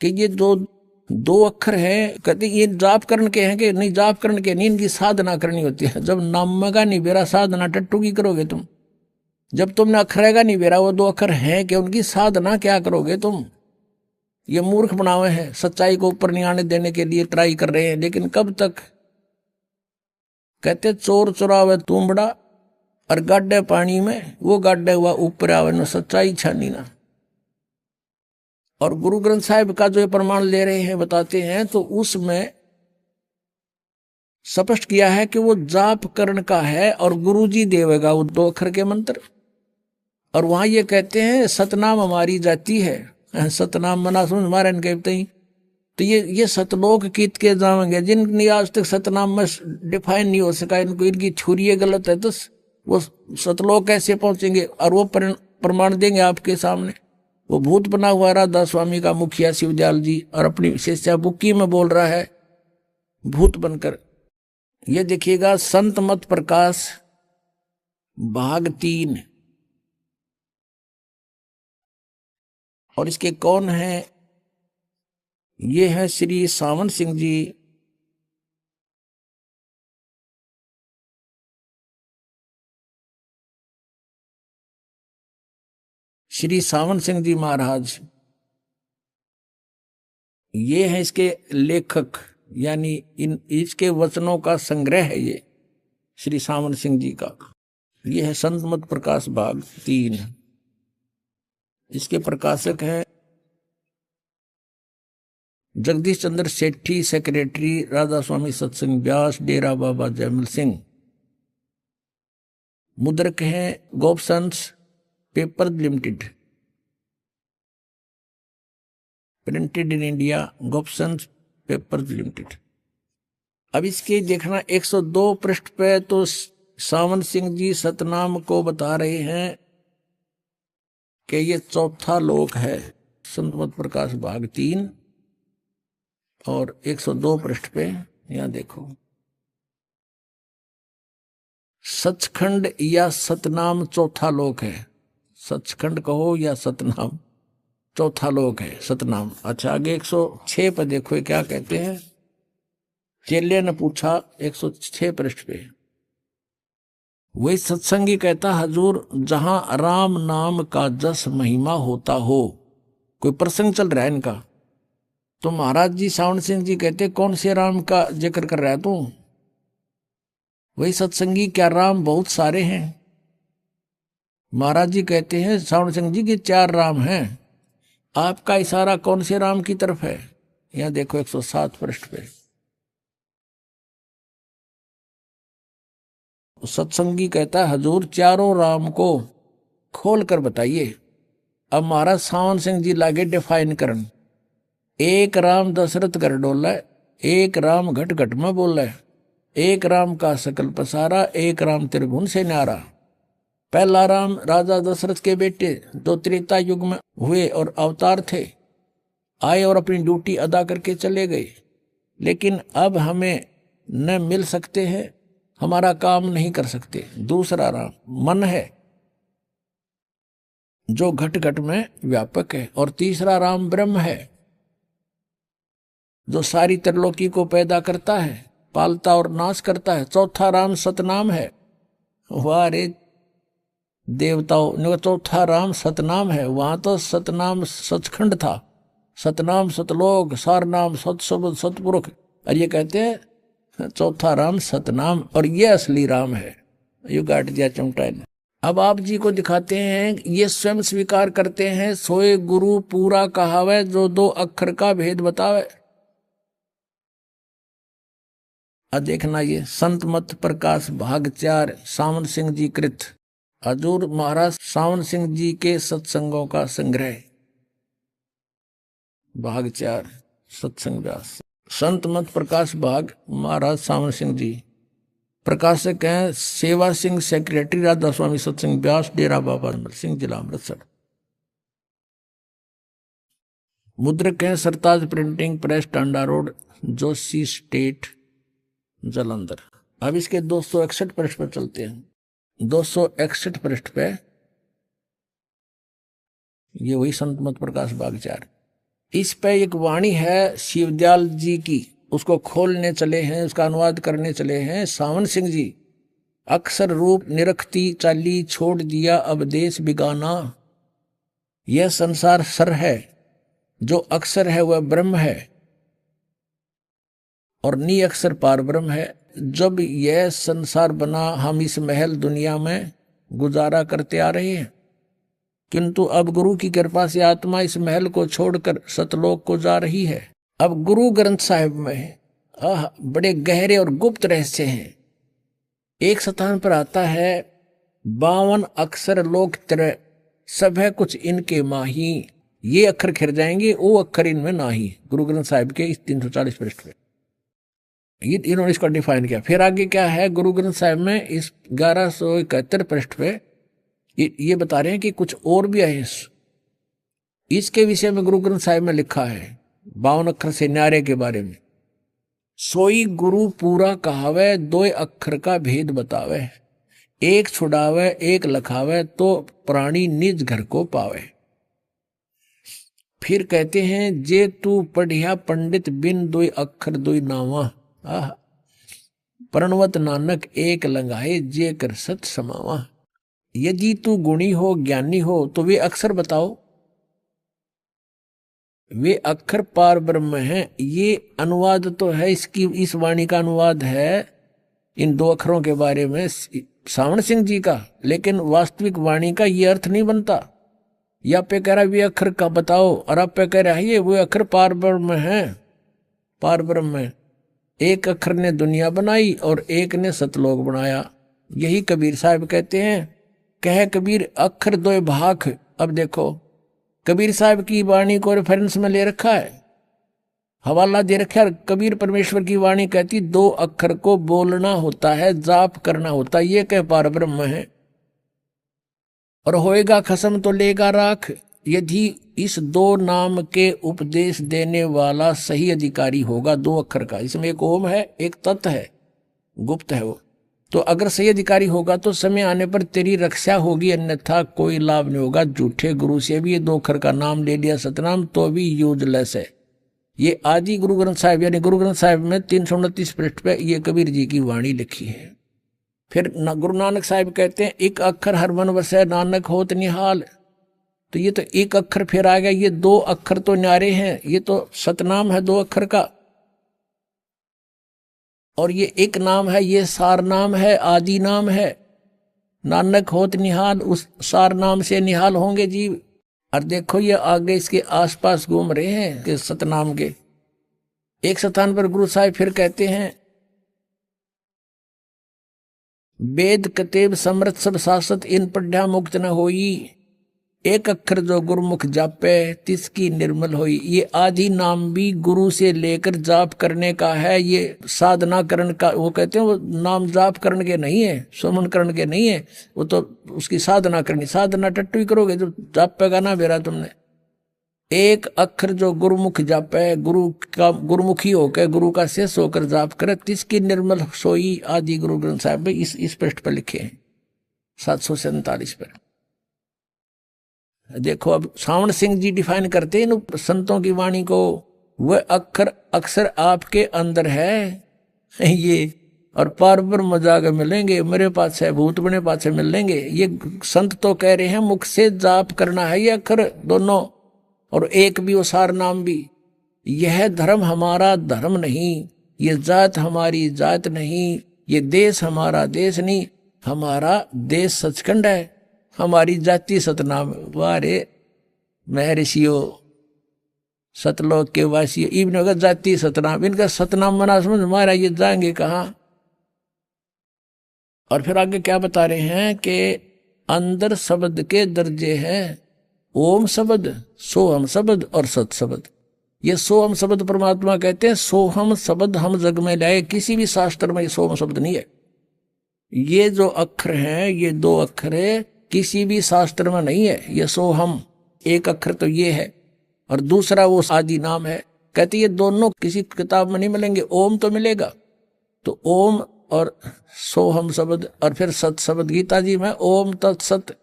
कि ये 2 अक्षर हैं, कहते ये जाप करण के हैं कि नहीं, जाप करण के नहीं, इनकी साधना करनी होती है। जब नाम का नहीं बेरा साधना टट्टू की करोगे तुम? जब तुमने अखरेगा नहीं बेरा वो 2 अक्षर हैं कि उनकी साधना क्या करोगे तुम? ये मूर्ख बनावे हैं, सच्चाई को ऊपर नहीं आने देने के लिए ट्राई कर रहे हैं, लेकिन कब तक? कहते चोर चुरावे तुमबड़ा और गाड्डे पानी में, वो गाड्डे हुआ ऊपर आवे न सच्चाई छानी ना। और गुरु ग्रंथ साहिब का जो प्रमाण ले रहे हैं बताते हैं, तो उसमें स्पष्ट किया है कि वो जाप करण का है और गुरु जी देवेगा वो 2 अक्षर के मंत्र। और वहां ये कहते हैं सतनाम हमारी जाति है, सतनाम मना समझ हमारे कहते ही। तो ये सतलोक कीत के जाएंगे जिनकी आज तक सतनाम में डिफाइन नहीं हो सका, इनको इनकी छुरी गलत है, तो वो सतलोक कैसे पहुंचेंगे? और वो प्रमाण देंगे आपके सामने। वो भूत बना हुआ राधा स्वामी का मुखिया शिवदयाल जी, और अपनी शिष्या बुक्की में बोल रहा है भूत बनकर। ये देखिएगा संत मत प्रकाश भाग 3। और इसके कौन है? ये है श्री सावण सिंह जी। श्री सावण सिंह जी महाराज ये है इसके लेखक, यानी इसके वचनों का संग्रह है ये श्री सावण सिंह जी का। ये है संत मत प्रकाश भाग 3। इसके प्रकाशक है जगदीश चंद्र सेठी सेक्रेटरी राधा स्वामी सत्संग व्यास डेरा बाबा जयमल सिंह। मुद्रक हैं Gopsons paper limited, printed in India, Gopsons paper limited. अब इसके देखना 102 पृष्ठ पे तो सावन सिंह जी सतनाम को बता रहे हैं कि ये चौथा लोक है, संत मत प्रकाश भाग 3 और 102 पृष्ठ पे यहां देखो, सचखंड या सतनाम चौथा लोक है। सचखंड कहो या सतनाम, चौथा लोक है सतनाम। अच्छा आगे 106 पर देखो ये क्या कहते हैं। चेले ने पूछा 106 पृष्ठ पे, वही सत्संगी कहता हजूर जहां राम नाम का जस महिमा होता हो, कोई प्रसंग चल रहा है इनका, तो महाराज जी सावन सिंह जी कहते कौन से राम का जिक्र कर रहा है तू? वही सत्संगी क्या राम बहुत सारे हैं? महाराज जी कहते हैं सावन सिंह जी के 4 राम हैं। आपका इशारा कौन से राम की तरफ है? यहां देखो 107 पृष्ठ पे। सत्संगी कहता है हजूर चारों राम को खोल कर बताइए। अब महाराज सावन सिंह जी लागे डिफाइन करन, एक राम दशरथ कर डोला, एक राम घट घट में बोला, एक राम का सकल पसारा, एक राम त्रिभुवन से न्यारा। पहला राम राजा दशरथ के बेटे जो त्रेता युग में हुए और अवतार थे, आए और अपनी ड्यूटी अदा करके चले गए, लेकिन अब हमें न मिल सकते हैं, हमारा काम नहीं कर सकते। दूसरा राम मन है जो घट घट में व्यापक है, और तीसरा राम ब्रह्म है जो सारी त्रिलोकी को पैदा करता है, पालता और नाश करता है। चौथा राम सतनाम है। वाह रे देवताओं, चौथा राम सतनाम है। वहां तो सतनाम सचखंड था, सतनाम सतलोक, सार नाम सतशब्द सतपुरुष, और ये कहते हैं चौथा राम सतनाम, और ये असली राम है। यू गाट दिया चमटा ने। अब आप जी को दिखाते हैं, ये स्वयं स्वीकार करते हैं, सोए गुरु पूरा कहावे जो 2 अक्षर का भेद बतावे। अब देखना ये संत मत प्रकाश भाग 4 सावन सिंह जी कृत, हजूर महाराज सावन सिंह जी के सत्संगों का संग्रह, भाग 4 सत्संग व्यास। संत मत प्रकाश भाग महाराज सावन सिंह जी, प्रकाशक हैं सेवा सिंह सेक्रेटरी राधा स्वामी सत्संग व्यास डेरा बाबा जयमल सिंह जिला अमृतसर। मुद्रक हैं Sartaj printing press Tanda road Joshi state Jalandhar. अब इसके 261 पृष्ठ पर चलते हैं। 261 पृष्ठ पे ये वही संत मत प्रकाश भाग 4, इस पे एक वाणी है शिवदयाल जी की, उसको खोलने चले हैं, उसका अनुवाद करने चले हैं सावन सिंह जी। अक्षर रूप निरखती चाली छोड़ दिया अब देश बिगाना, यह संसार सर है, जो अक्षर है वह ब्रह्म है, और नी अक्षर पार ब्रह्म है। जब यह संसार बना हम इस महल दुनिया में गुजारा करते आ रहे हैं, किंतु अब गुरु की कृपा से आत्मा इस महल को छोड़कर सतलोक को जा रही है। अब गुरु ग्रंथ साहिब में बड़े गहरे और गुप्त रहस्य हैं। एक स्थान पर आता है 52 अक्षर लोक त्रय, सब है कुछ इनके माही, ये अक्षर खिर जाएंगे वो अक्षर इनमें नाही। गुरु ग्रंथ साहिब के इस 340 पृष्ठ में ये इन्होंने इसको डिफाइन किया। फिर आगे क्या है गुरु ग्रंथ साहिब में इस 1171 पृष्ठ पे ये बता रहे हैं कि कुछ और भी है। इसके विषय में गुरु ग्रंथ साहिब में लिखा है 52 अक्षर से न्यारे के बारे में, सोई गुरु पूरा कहावे 2 अक्षर का भेद बतावे, एक छुड़ावे एक लखावे तो प्राणी निज घर को पावे। फिर कहते हैं जे तू पढ़िया पंडित बिन 2 अक्षर 2 नावा, प्रणवत नानक एक लंगाए जे कर सत समावा। यदि तू गुणी हो ज्ञानी हो तो वे अक्षर बताओ, वे अक्षर पार ब्रह्म हैं। ये अनुवाद तो है इसकी, इस वाणी का अनुवाद है इन 2 अक्षरों के बारे में सावन सिंह जी का, लेकिन वास्तविक वाणी का ये अर्थ नहीं बनता। या पे कह रहा वे अक्षर का बताओ, और आप पे कह रहा है ये वो अक्षर पार ब्रह्म है, पार ब्रह्म है। एक अक्षर ने दुनिया बनाई और एक ने सतलोक बनाया। यही कबीर साहब कहते हैं, कह कबीर अक्षर दो भाख। अब देखो कबीर साहब की वाणी को रेफरेंस में ले रखा है, हवाला दे रखा है। कबीर परमेश्वर की वाणी कहती दो अक्षर को बोलना होता है, जाप करना होता है। ये कह पार ब्रह्म है। और होएगा खसम तो लेगा राख, यदि इस दो नाम के उपदेश देने वाला सही अधिकारी होगा दो अक्षर का। इसमें एक ओम है, एक तत् है, गुप्त है वो। तो अगर सही अधिकारी होगा तो समय आने पर तेरी रक्षा होगी, अन्यथा कोई लाभ नहीं होगा। झूठे गुरु से भी ये दो अक्षर का नाम ले लिया सतनाम तो भी यूजलेस है। ये आदि गुरु ग्रंथ साहिब यानी गुरु ग्रंथ साहिब में 329 पृष्ठ पे ये कबीर जी की वाणी लिखी है। फिर गुरु नानक साहिब कहते हैं एक अक्षर हर मन वसै नानक होत निहाल। तो ये तो एक अक्षर फिर आ गया, ये दो अक्षर तो न्यारे हैं। ये तो सतनाम है दो अक्षर का, और ये एक नाम है, ये सार नाम है, आदि नाम है। नानक होत निहाल, उस सार नाम से निहाल होंगे जीव। और देखो ये आगे इसके आसपास घूम रहे हैं कि सतनाम के। एक स्थान पर गुरु साहिब फिर कहते हैं वेद कतेब समृत सब शासत इन पढ़ा मुक्त न होई। एक अक्षर जो गुरुमुख जापे तिसकी निर्मल होई। ये आदि नाम भी गुरु से लेकर जाप करने का है। ये साधना करण का, वो कहते हैं वो नाम जाप करने के नहीं है, सुमन करने के नहीं है, वो तो उसकी साधना करनी। साधना टट्टू ही करोगे जो जापेगा ना बेरा तुमने। एक अक्षर जो गुरुमुख जापे, गुरु का गुरुमुखी होकर गुरु का शेष होकर जाप करे तिसकी निर्मल सोई। आदि गुरु ग्रंथ साहब में इस पृष्ठ पर लिखे हैं 747 पर। देखो अब सावण सिंह जी डिफाइन करते हैं संतों की वाणी को, वह अक्षर अक्सर आपके अंदर है ये, और पार ब्रह्म जाकर मिलेंगे, मेरे पास है भूत बने पास से मिल लेंगे। ये संत तो कह रहे हैं मुख से जाप करना है ये अक्षर दोनों, और एक भी वो सार नाम भी। यह धर्म हमारा धर्म नहीं, ये जात हमारी जात नहीं, ये देश हमारा देश नहीं, हमारा देश सचखंड है, हमारी जाति सतनाम। वारे महर्षियों सतलोक के वासी इवन होगा जाति सतनाम, इनका सतनाम मना समझ हमारा, ये जाएंगे कहाँ। और फिर आगे क्या बता रहे हैं कि अंदर शब्द के दर्जे हैं ओम शब्द, सोहम शब्द और सत शब्द। ये सोहम शब्द परमात्मा कहते हैं। सोहम शब्द हम जग में लाए, किसी भी शास्त्र में ये सोहम शब्द नहीं है। ये जो अक्षर हैं ये दो अक्षर है, किसी भी शास्त्र में नहीं है। ये सोहम एक अक्षर तो ये है, और दूसरा वो आदि नाम है। कहते ये दोनों किसी किताब में नहीं मिलेंगे, ओम तो मिलेगा। तो ओम और सोहम शब्द और फिर सत शब्द गीता जी में ओम तत्सत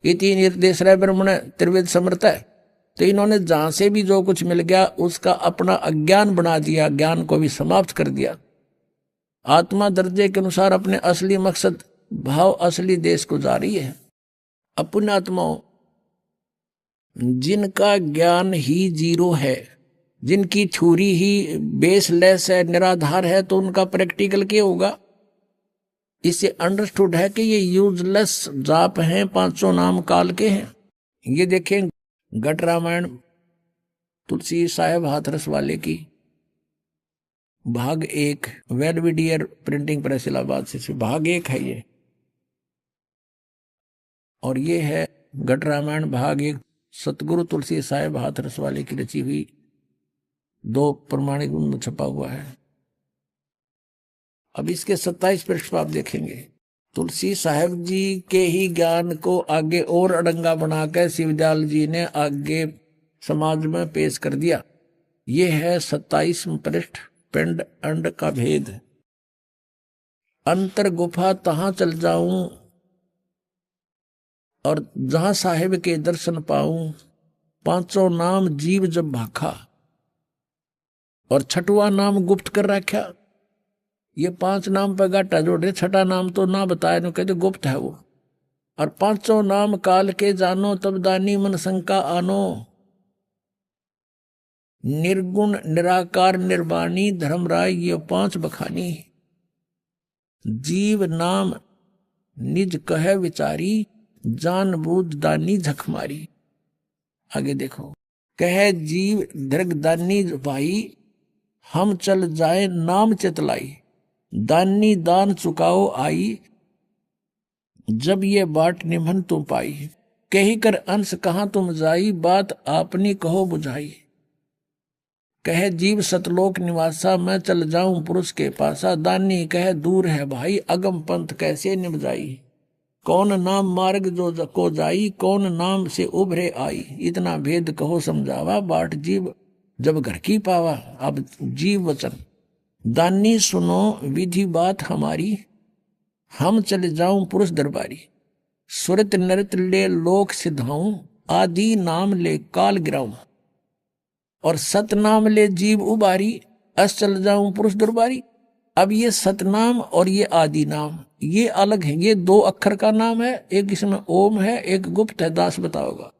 इति निर्देश रह ब्रह्मण त्रिवेद समर्थ है। तो इन्होंने जहां से भी जो कुछ मिल गया उसका अपना अज्ञान बना दिया, ज्ञान को भी समाप्त कर दिया। आत्मा दर्जे के अनुसार अपने असली मकसद भाव असली देश को जा रही है। अपने आत्माओं जिनका ज्ञान ही जीरो है, जिनकी थ्योरी ही बेसलेस है, निराधार है, तो उनका प्रैक्टिकल क्या होगा। इससे अंडरस्टूड है कि ये यूजलेस जाप हैं, 500 नाम काल के हैं। ये देखें घट रामायण तुलसी साहेब हाथरस वाले की भाग 1 वेलविडियर प्रिंटिंग प्रेस इलाहाबाद से भाग 1 है ये, और ये है घट रामायण भाग 1 सतगुरु तुलसी साहेब हाथरस वाले की रची हुई, 2 प्रमाणिक में छपा हुआ है। अब इसके 27 पृष्ठ पर आप देखेंगे तुलसी साहेब जी के ही ज्ञान को आगे और अड़ंगा बनाकर शिवदयाल जी ने आगे समाज में पेश कर दिया। ये है 27 पृष्ठ, पिंड अंड का भेद। अंतर गुफा तहां चल जाऊं और जहां साहेब के दर्शन पाऊं, 500 नाम जीव जब भाखा, और छठवां नाम गुप्त कर रखा। ये 5 नाम पर गाटा जोड़े, छठा नाम तो ना बताया, तो कहते गुप्त है वो। और 500 नाम काल के जानो तब दानी मन शंका आनो। निर्गुण निराकार निर्वाणी धर्मराय ये 5 बखानी। जीव नाम निज कह विचारी, जान बूझ दानी झकमारी। आगे देखो, कह जीव दृग दानी भाई, हम चल जाए नाम चितलाई, दानी दान चुकाओ आई, जब ये बाट निभन तुम पाई, कही कर अंश कहाँ तुम जाई, बात आपनी कहो बुझाई, कहे जीव सतलोक निवासा, मैं चल जाऊं पुरुष के पासा, दानी कहे दूर है भाई, अगम पंथ कैसे निभ जाई, कौन नाम मार्ग जो को जाई, कौन नाम से उभरे आई, इतना भेद कहो समझावा, बाट जीव जब घर की पावा। अब जीव वचन, दानी सुनो विधि बात हमारी, हम चले जाऊं पुरुष दरबारी, सुरत नृत ले लोक सिधाऊं, आदि नाम ले काल गिराऊं, और सतनाम ले जीव उबारी, अस चल जाऊं पुरुष दरबारी। अब ये सतनाम और ये आदि नाम ये अलग है, ये दो अक्षर का नाम है, एक इसमें ओम है, एक गुप्त है, दास बताओगा।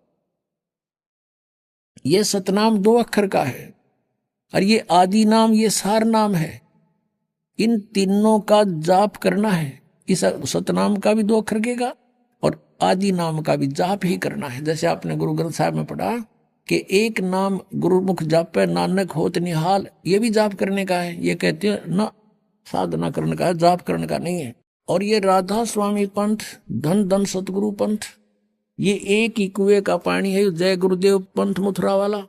ये सतनाम दो अक्षर का है और ये आदि नाम ये सार नाम है। इन तीनों का जाप करना है। इस सतनाम का भी दो अक्षर का और आदि नाम का भी जाप ही करना है। जैसे आपने गुरु ग्रंथ साहब में पढ़ा कि एक नाम गुरुमुख जापे नानक होत निहाल, ये भी जाप करने का है। ये कहते हैं ना साधना करने का है, जाप करने का नहीं है। और ये राधा स्वामी पंथ, धन धन सतगुरु पंथ, ये एक ही कुएं का पानी है। जय गुरुदेव पंथ मथुरा वाला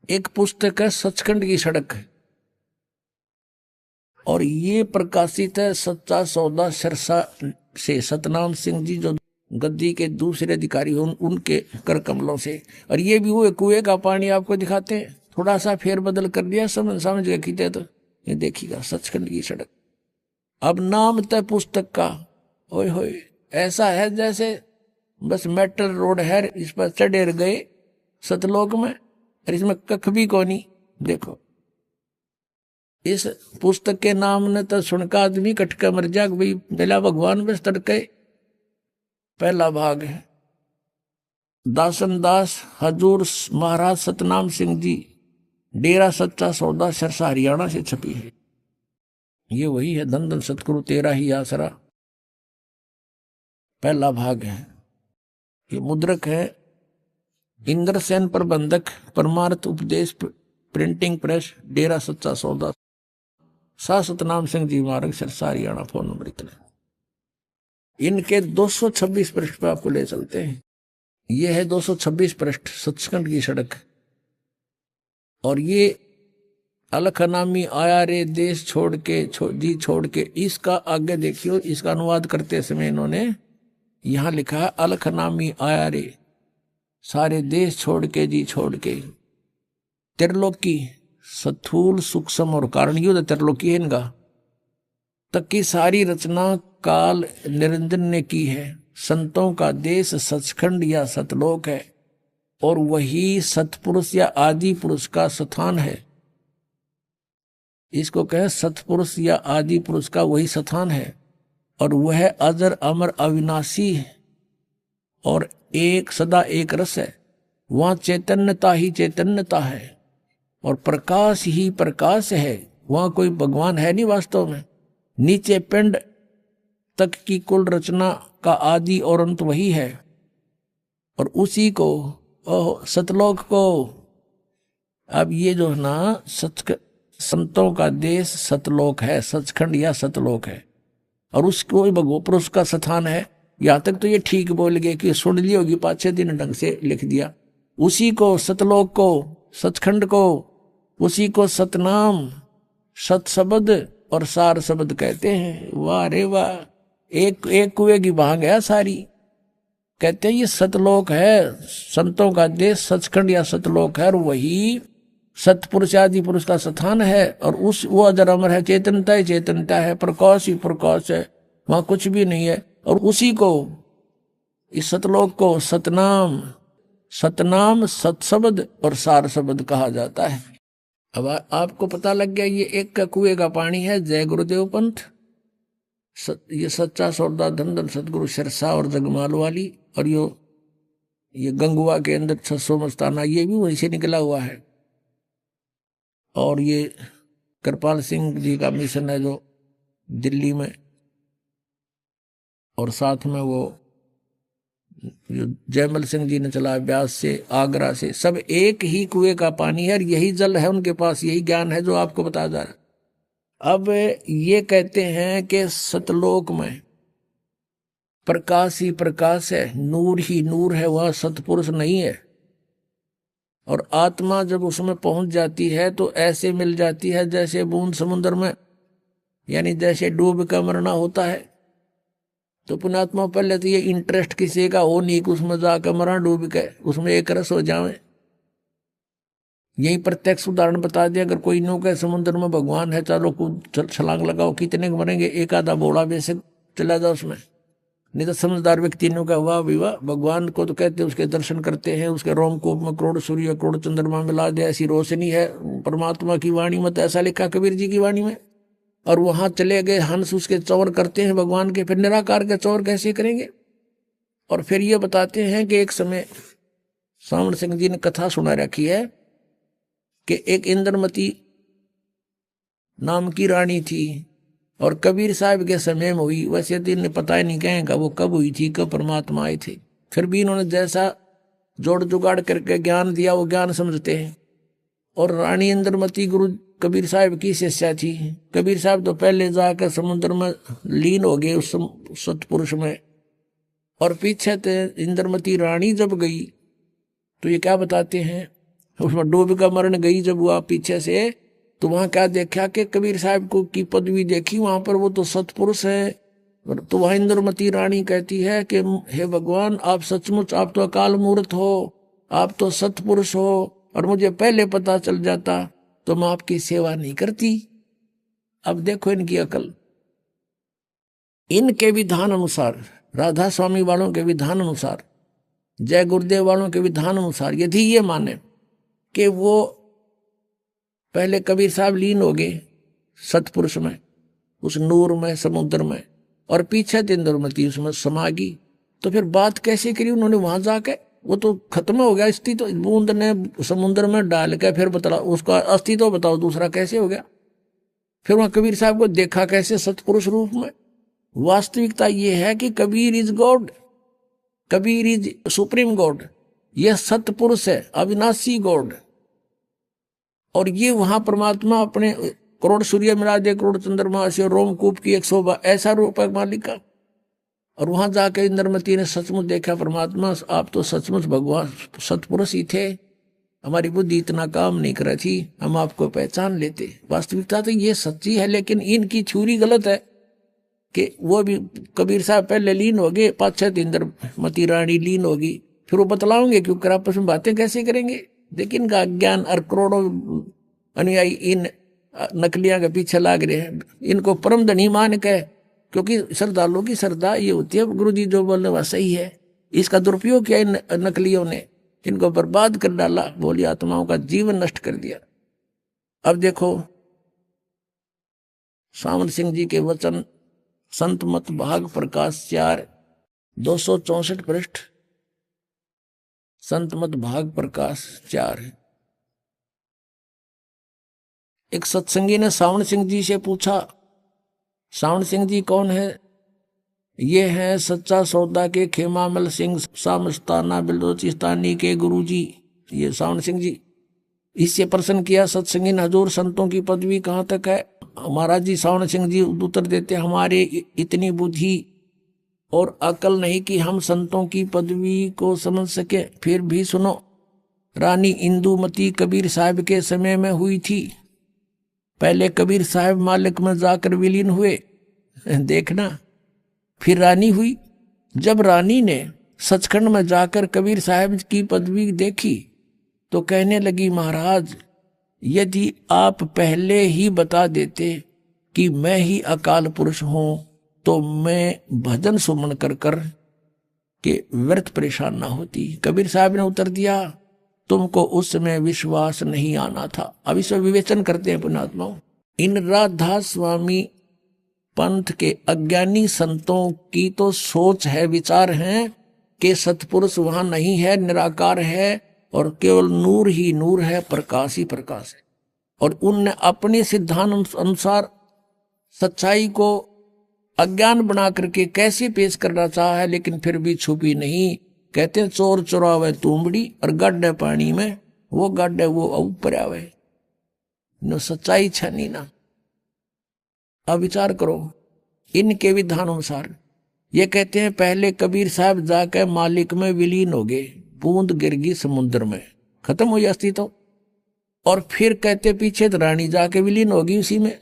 एक पुस्तक है, सचखंड की सड़क है, और ये प्रकाशित है सच्चा सौदा सिरसा से, सतनाम सिंह जी जो गद्दी के दूसरे अधिकारी हैं उनके कर कमलों से। और ये भी वो कुएं का पानी आपको दिखाते हैं, थोड़ा सा फेर बदल कर दिया, समझ गए खींचे तो ये देखिएगा सचखंड की सड़क। अब नाम तय पुस्तक का ओए होए ऐसा है जैसे बस मेटल रोड है, इस पर चढ़े गए सतलोक में, और इसमें कख भी कोनी। देखो इस पुस्तक के नाम ने तो सुनका आदमी कटका मर जा, भाई बेला भगवान बस तड़के। पहला भाग है दासन दास हजूर महाराज सतनाम सिंह जी, डेरा सच्चा सौदा सिरसा हरियाणा से छपी है। ये वही है, धन धन सतगुरु तेरा ही आसरा, पहला भाग है। ये मुद्रक है इंद्रसेन प्रबंधक, परमार्थ उपदेश प्रिंटिंग प्रेस, डेरा सच्चा सौदा, सा सतनाम सिंह जी मार्ग सिरसा हरियाणा। फोन नंबर इतने। इनके 226 पृष्ठ पे आपको ले चलते हैं। ये है 226 पृष्ठ सचखंड की सड़क। और ये अलख नामी आया रे देश छोड़ के जी छोड़ के, इसका आगे देखियो, इसका अनुवाद करते समय इन्होंने यहां लिखा है अलख नामी आया रे, सारे देश छोड़ के जी छोड़ के, त्रिलोकी स्थूल सूक्ष्म और कारण युद्ध त्रिलोकी है इनका, तक की सारी रचना काल निरंजन ने की है। संतों का देश सचखंड या सतलोक है, और वही सतपुरुष या आदि पुरुष का स्थान है। इसको कहे सतपुरुष या आदि पुरुष का वही स्थान है, और वह अजर अमर अविनाशी है, और एक सदा एक रस है। वहां चैतन्यता ही चैतन्यता है, और प्रकाश ही प्रकाश है। वहां कोई भगवान है नहीं वास्तव में। नीचे पिंड तक की कुल रचना का आदि और अंत वही है, और उसी को सतलोक को। अब ये जो है ना संतों का देश सतलोक है, सचखंड या सतलोक है, और उसको भगवान पुरुष का स्थान है। यहां तक तो ये ठीक बोल गए कि सुन ली होगी, 5-6 दिन ढंग से लिख दिया। उसी को सतलोक को, सचखंड को, उसी को सतनाम, सत शब्द और सार शब्द कहते हैं। वाह रे वाह, एक कुएं की भांग है सारी। कहते हैं ये सतलोक है, संतों का देश सचखंड या सतलोक है, और वही सतपुरुष आदि पुरुष का स्थान है। और उस वो अजर अमर है, चेतनता ही चेतनता है, प्रकाश ही प्रकाश है, वहां कुछ भी नहीं है। और उसी को, इस सतलोक को सतनाम, सतनाम सत शब्द और सार शब्द कहा जाता है। अब आपको पता लग गया ये एक का कुएं का पानी है जय गुरुदेव पंथ, ये सच्चा सौदा धन धन सतगुरु सिरसा और जगमाल वाली, और ये गंगुआ के अंदर 600 मस्ताना, ये भी वहीं से निकला हुआ है। और ये कृपाल सिंह जी का मिशन है जो दिल्ली में, और साथ में वो जो जयमल सिंह जी ने चला ब्यास से, आगरा से, सब एक ही कुएं का पानी है और यही जल है उनके पास, यही ज्ञान है जो आपको बताया जा रहा है। अब ये कहते हैं कि सतलोक में प्रकाश ही प्रकाश है, नूर ही नूर है, वह सतपुरुष नहीं है। और आत्मा जब उसमें पहुंच जाती है तो ऐसे मिल जाती है जैसे बूंद समुद्र में, यानी जैसे डूब का मरना होता है। तो पुण्यात्मा पहले तो ये इंटरेस्ट किसी का हो नहीं कि उसमें जाकर मरा डूब के, उसमें एक रस हो जाए। यही प्रत्यक्ष उदाहरण बता दिया, अगर कोई नो के समुद्र में भगवान है, चारों को छलांग लगाओ, कितने मरेंगे, एक आधा बोड़ा बेशक चला जाओ उसमें। नहीं तो समझदार व्यक्ति ने कहा वाह विवाह, भगवान को तो कहते उसके दर्शन करते हैं, उसके रोमकूप में करोड़ सूर्य करोड़ चंद्रमा मिला दे, ऐसी रोशनी है परमात्मा की वाणी में, तो ऐसा लिखा कबीर जी की वाणी में। और वहां चले गए हंस उसके चौर करते हैं भगवान के, फिर निराकार के चौर कैसे करेंगे। और फिर ये बताते हैं कि एक समय सावण सिंह जी ने कथा सुना रखी है कि एक इंद्रमती नाम की रानी थी और कबीर साहब के समय में हुई। वैसे तो इन्हें पता ही नहीं कहेगा वो कब हुई थी, कब परमात्मा आए थे, फिर भी इन्होंने जैसा जोड़ जुगाड़ करके ज्ञान दिया वो ज्ञान समझते हैं। और रानी इंद्रमती गुरु कबीर साहब की शिष्या थी। कबीर साहब तो पहले जाकर समुद्र में लीन हो गए उस सतपुरुष में, और पीछे तो इंद्रमती रानी जब गई तो ये क्या बताते हैं, उसमें डूब का मरण गई जब हुआ पीछे से, तो वहां क्या देखा कि कबीर साहब को की पदवी देखी, वहां पर वो तो सतपुरुष है। तो वहां इंद्रमती रानी कहती है कि हे भगवान, आप सचमुच, आप तो अकाल मूर्त हो, आप तो सतपुरुष हो, और मुझे पहले पता चल जाता तो मैं आपकी सेवा नहीं करती। अब देखो इनकी अकल, इनके विधान अनुसार, राधा स्वामी वालों के विधान अनुसार, जय गुरुदेव वालों के विधान अनुसार, यदि ये माने कि वो पहले कबीर साहब लीन हो गए सतपुरुष में, उस नूर में, समुद्र में, और पीछे इंद्रमती उसमें समा गई, तो फिर बात कैसे करी उन्होंने वहां जाके, वो तो खत्म हो गया स्थिति, तो बूंद ने समुद्र में डाल के फिर बता उसका अस्तित्व तो बताओ दूसरा कैसे हो गया। फिर वहां कबीर साहब को देखा कैसे सतपुरुष रूप में। वास्तविकता ये है कि Kabir is God, Kabir is supreme God, यह सतपुरुष है, अविनाशी गॉड। और ये वहां परमात्मा अपने करोड़ सूर्य मिला दे, करोड़ चंद्रमा से, रोमकूप की 100 ऐसा रूप है मालिक का। और वहां जाके इंद्रमती ने सचमुच देखा परमात्मा, आप तो सचमुच भगवान सतपुरुष ही थे, हमारी बुद्धि इतना काम नहीं कर रही थी, हम आपको पहचान लेते। वास्तविकता तो ये सच्ची है, लेकिन इनकी थ्योरी गलत है कि वो भी कबीर साहब पहले लीन हो गए, 5-6 इंद्रमती रानी लीन होगी, फिर वो बतलाओगे क्योंकि आपस में बातें कैसे करेंगे। लेकिन इनका अज्ञान और करोड़ों अनुयायी इन नकलियां के पीछे लाग रहे हैं, इनको परम धनी मान के, क्योंकि श्रद्धालुओं की श्रद्धा ये होती है गुरु जी जो बोलने वह सही है। इसका दुरुपयोग किया इन नकलियों ने, इनको बर्बाद कर डाला, बोली आत्माओं का जीवन नष्ट कर दिया। अब देखो सावन सिंह जी के वचन, संत मत भाग प्रकाश 4 264 पृष्ठ, संत मत भाग प्रकाश 4। एक सत्संगी ने सावन सिंह जी से पूछा, सावन सिंह जी कौन है? ये हैं सच्चा सौदा के खेमामल सिंह सामस्ताना बिलोचिस्तानी के गुरु जी, ये सावन सिंह जी। इससे प्रश्न किया सत्संगी ने, हजूर संतों की पदवी कहाँ तक है? महाराज जी सावन सिंह जी उत्तर देते, हमारे इतनी बुद्धि और अकल नहीं कि हम संतों की पदवी को समझ सके। फिर भी सुनो, रानी इंदुमती कबीर साहब के समय में हुई थी। पहले कबीर साहब मालिक में जाकर विलीन हुए, देखना, फिर रानी हुई। जब रानी ने सचखंड में जाकर कबीर साहब की पदवी देखी तो कहने लगी, महाराज यदि आप पहले ही बता देते कि मैं ही अकाल पुरुष हूं तो मैं भजन सुमन कर कर के व्यर्थ परेशान ना होती। कबीर साहब ने उत्तर दिया, तुमको उस समय विश्वास नहीं आना था। अब इसमें विवेचन करते हैं पुण्यात्माओं, इन राधा स्वामी पंथ के अज्ञानी संतों की तो सोच है, विचार है कि सतपुरुष वहां नहीं है, निराकार है और केवल नूर ही नूर है, प्रकाश ही प्रकाश है। और उनने अपने सिद्धांत अनुसार सच्चाई को अज्ञान बना करके कैसे पेश करना चाहा है, लेकिन फिर भी छुपी नहीं। कहते हैं चोर चुरावे तुमड़ी और गड्ढे पानी में, वो गड्ढे वो ऊपर आवे। नो सच्चाई छनी ना। अब विचार करो इनके विधान अनुसार। ये कहते हैं पहले कबीर साहब जाके मालिक में विलीन हो गए, बूंद गिर गई समुद्र में, खत्म हो जाती तो। और फिर कहते पीछे तो रानी जाके विलीन हो गई उसी में,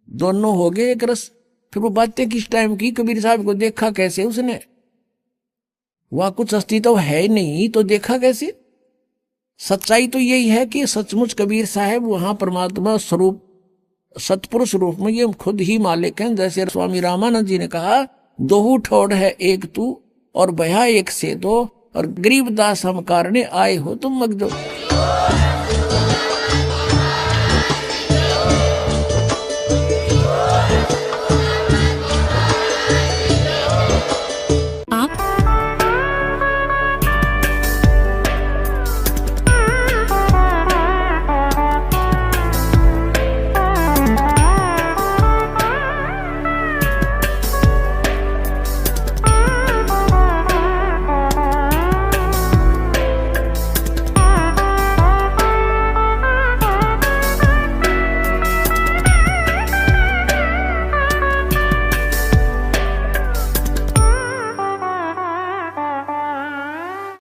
दोनों हो गए एक रस। फिर वो बातें किस टाइम की? कबीर साहब को देखा कैसे उसने? वहां कुछ अस्तित्व है ही नहीं तो देखा कैसे? सच्चाई तो यही है कि सचमुच कबीर साहब वहां परमात्मा स्वरूप सतपुरुष रूप में ये खुद ही मालिक हैं। जैसे स्वामी रामानंद जी ने कहा, दोहू ठोड़ है एक तू और भया एक से दो, और गरीबदास हम कारणे आए हो तुम मगजो।